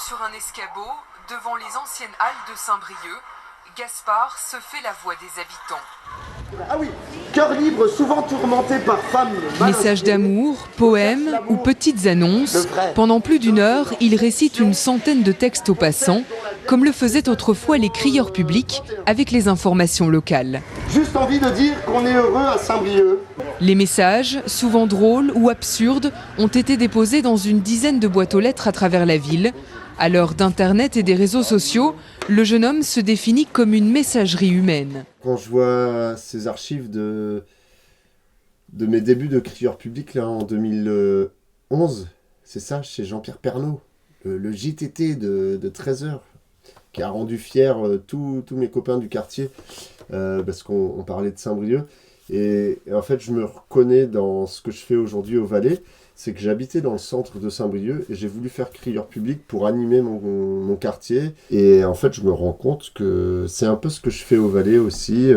sur un escabeau, devant les anciennes halles de Saint-Brieuc, Gaspard se fait la voix des habitants. Ah oui, cœur libre, souvent tourmenté par femmes. Messages d'amour, poèmes ou petites annonces. Pendant plus d'une heure, il récite une centaine de textes aux passants, comme le faisaient autrefois les crieurs publics avec les informations locales. Juste envie de dire qu'on est heureux à Saint-Brieuc. Les messages, souvent drôles ou absurdes, ont été déposés dans une dizaine de boîtes aux lettres à travers la ville. À l'heure d'Internet et des réseaux sociaux, le jeune homme se définit comme une messagerie humaine. Quand je vois ces archives de mes débuts de crieur public là, en 2011, c'est ça, chez Jean-Pierre Pernaut, le JTT de 13h, qui a rendu fier tous mes copains du quartier, parce qu'on parlait de Saint-Brieuc. Et en fait, je me reconnais dans ce que je fais aujourd'hui au Valais. C'est que j'habitais dans le centre de Saint-Brieuc et j'ai voulu faire crieur public pour animer mon quartier. Et en fait, je me rends compte que c'est un peu ce que je fais au Valais aussi,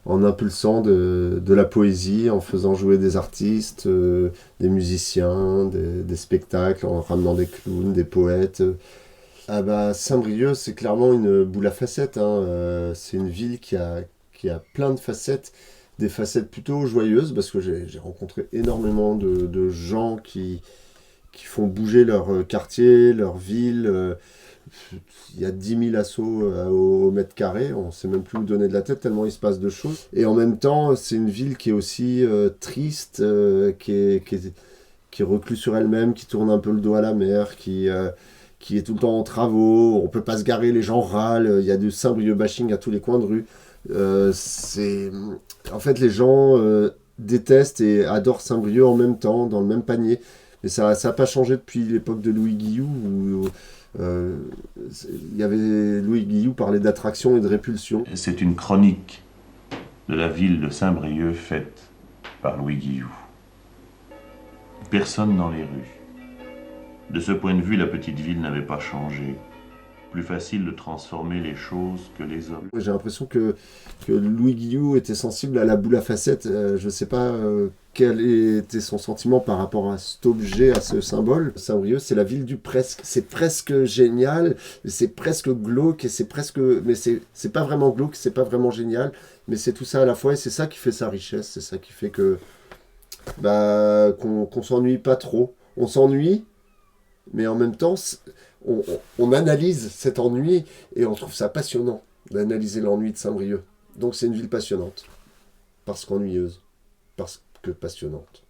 en impulsant de la poésie, en faisant jouer des artistes, des musiciens, des spectacles, en ramenant des clowns, des poètes. Ah bah, Saint-Brieuc, c'est clairement une boule à facettes, hein. C'est une ville qui a plein de facettes. Des facettes plutôt joyeuses, parce que j'ai rencontré énormément de gens qui font bouger leur quartier, leur ville. Il y a 10 000 assos au mètre carré, on ne sait même plus où donner de la tête, tellement il se passe de choses. Et en même temps, c'est une ville qui est aussi triste, qui est reclue sur elle-même, qui tourne un peu le dos à la mer, qui est tout le temps en travaux, on ne peut pas se garer, les gens râlent, il y a du Saint-Brieuc bashing à tous les coins de rue. En fait, les gens détestent et adorent Saint-Brieuc en même temps, dans le même panier. Mais ça n'a pas changé depuis l'époque de Louis Guillou, où Louis Guillou parlait d'attraction et de répulsion. C'est une chronique de la ville de Saint-Brieuc faite par Louis Guillou. Personne dans les rues. De ce point de vue, la petite ville n'avait pas changé. Plus facile de transformer les choses que les hommes. J'ai l'impression que Louis Guillou était sensible à la boule à facettes. Je ne sais pas quel était son sentiment par rapport à cet objet, à ce symbole. Saint-Brieuc, c'est la ville du presque. C'est presque génial, c'est presque glauque, et mais c'est pas vraiment glauque, c'est pas vraiment génial, mais c'est tout ça à la fois, et c'est ça qui fait sa richesse, c'est ça qui fait que qu'on s'ennuie pas trop. On s'ennuie, mais en même temps, on analyse cet ennui et on trouve ça passionnant d'analyser l'ennui de Saint-Brieuc. Donc c'est une ville passionnante, parce qu'ennuyeuse, parce que passionnante,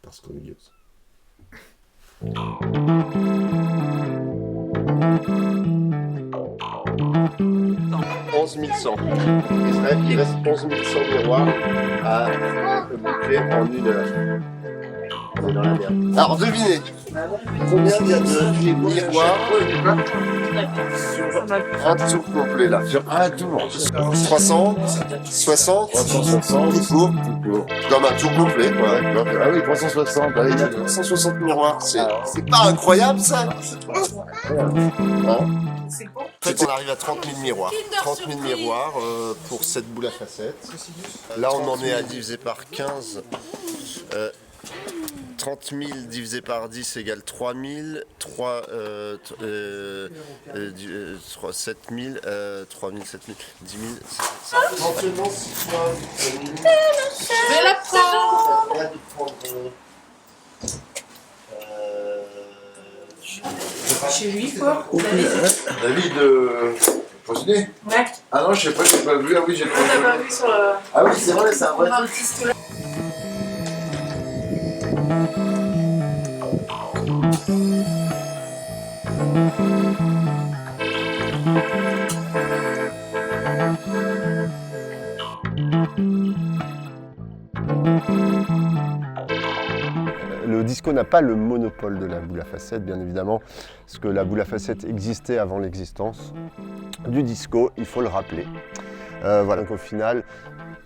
parce qu'ennuyeuse. 11 100. Il reste 11 100 miroirs à boucler en une heure. On est dans la merde. Alors devinez, combien il y a de miroirs sur un tour complet là? Sur un tour 360 tout court. Comme un tour complet. Ouais. Ah oui, 360. Il y a 360 miroirs. C'est pas incroyable ça? En fait, on arrive à 30 000 miroirs. 30 000 miroirs pour cette boule à facettes. Là, on en est à diviser par 15. 30 000 divisé par 10 égale 3 000, 7 000, 3 000, 7 000, 10 000. Éventuellement, si toi, je vais la prendre. Chez lui, quoi. David Faucinet. Ouais. Ah non, je sais pas, j'ai pas vu. Ah oui, j'ai pas vu. On l'a pas vu sur le... Ah oui, c'est vrai, c'est un vrai truc. Le disco n'a pas le monopole de la boule à facettes, bien évidemment, parce que la boule à facettes existait avant l'existence du disco, il faut le rappeler. Voilà, donc au final,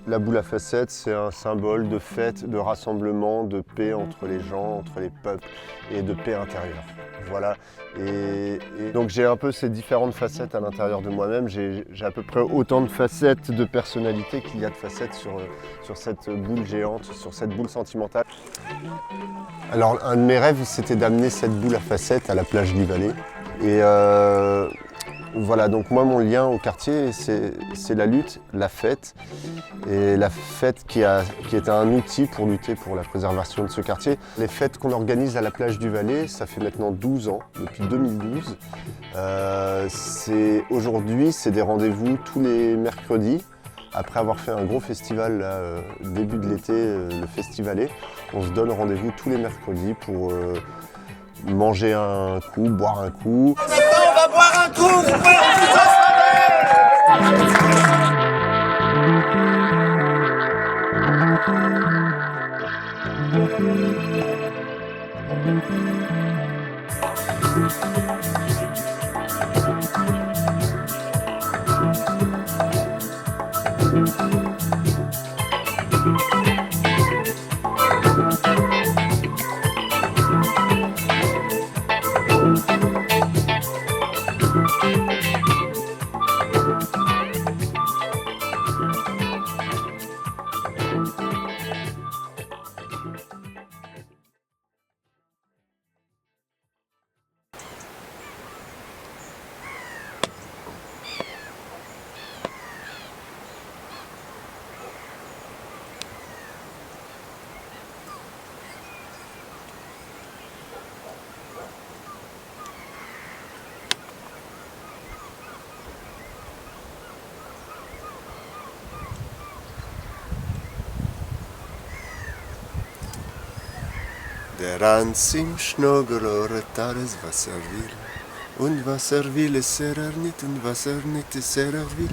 la boule à facettes, c'est un symbole de fête, de rassemblement, de paix entre les gens, entre les peuples et de paix intérieure. Voilà. Et donc j'ai un peu ces différentes facettes à l'intérieur de moi-même. J'ai à peu près autant de facettes de personnalité qu'il y a de facettes sur cette boule géante, sur cette boule sentimentale. Alors un de mes rêves, c'était d'amener cette boule à facettes à la plage du Valais. Et voilà, donc moi mon lien au quartier, c'est la lutte, la fête. Et la fête qui est un outil pour lutter pour la préservation de ce quartier. Les fêtes qu'on organise à la plage du Valais, ça fait maintenant 12 ans, depuis 2012. Aujourd'hui, c'est des rendez-vous tous les mercredis. Après avoir fait un gros festival là, début de l'été, le Festivalet, on se donne rendez-vous tous les mercredis pour manger un coup, boire un coup. On va boire un coup. Der Ranz im Schnoggelore Tares Wasserville. Und Wasserville ist sehr nicht und Wasser nicht ist sehr will.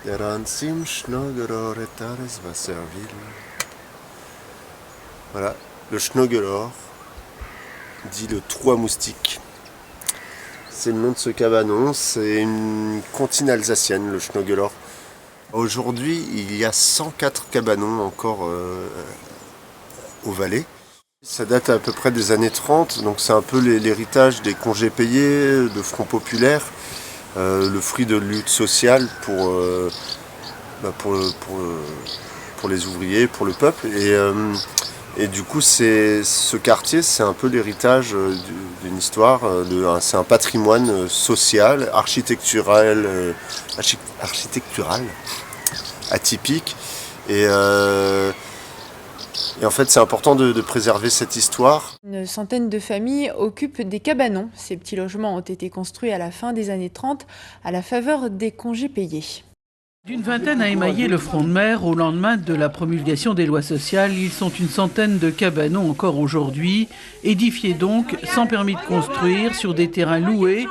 Der Ranz im Schnoggelore Tares Wasserville. Voilà, le Schnoggelore dit le Trois Moustiques. C'est le nom de ce cabanon, c'est une comptine alsacienne, le Schnoggelore. Aujourd'hui, il y a 104 cabanons encore au Valais. Ça date à peu près des années 30, donc c'est un peu l'héritage des congés payés, de Front populaire, le fruit de lutte sociale pour les ouvriers, pour le peuple. Et du coup, ce quartier, c'est un peu l'héritage d'une histoire, c'est un patrimoine social, architectural, atypique. Et en fait, c'est important de préserver cette histoire. Une centaine de familles occupent des cabanons. Ces petits logements ont été construits à la fin des années 30 à la faveur des congés payés. D'une vingtaine à émailler le front de mer au lendemain de la promulgation des lois sociales, ils sont une centaine de cabanons encore aujourd'hui, édifiés donc sans permis de construire sur des terrains loués,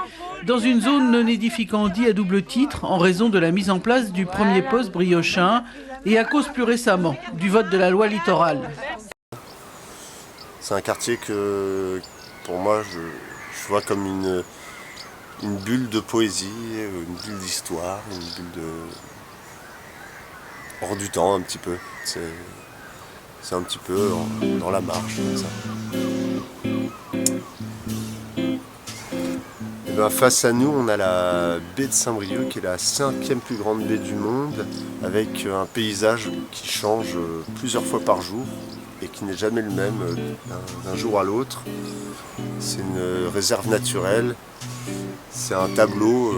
dans une zone non édificandie à double titre en raison de la mise en place du premier poste briochin et à cause plus récemment du vote de la loi littorale. C'est un quartier que, pour moi, je vois comme une bulle de poésie, une bulle d'histoire, une bulle de... hors du temps un petit peu. C'est un petit peu dans la marche, comme ça. Et bien, face à nous, on a la baie de Saint-Brieuc, qui est la 5e plus grande baie du monde, avec un paysage qui change plusieurs fois par jour et qui n'est jamais le même d'un jour à l'autre. C'est une réserve naturelle, c'est un tableau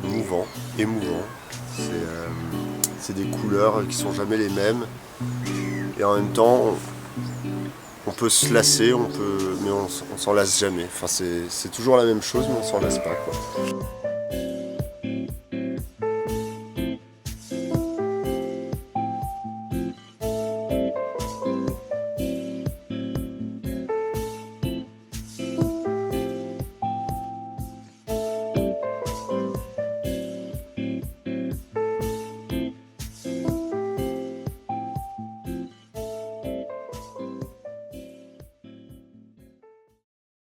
mouvant, émouvant. C'est des couleurs qui sont jamais les mêmes. Et en même temps, on peut se lasser, mais on s'en lasse jamais. Enfin, c'est toujours la même chose, mais on s'en lasse pas, quoi.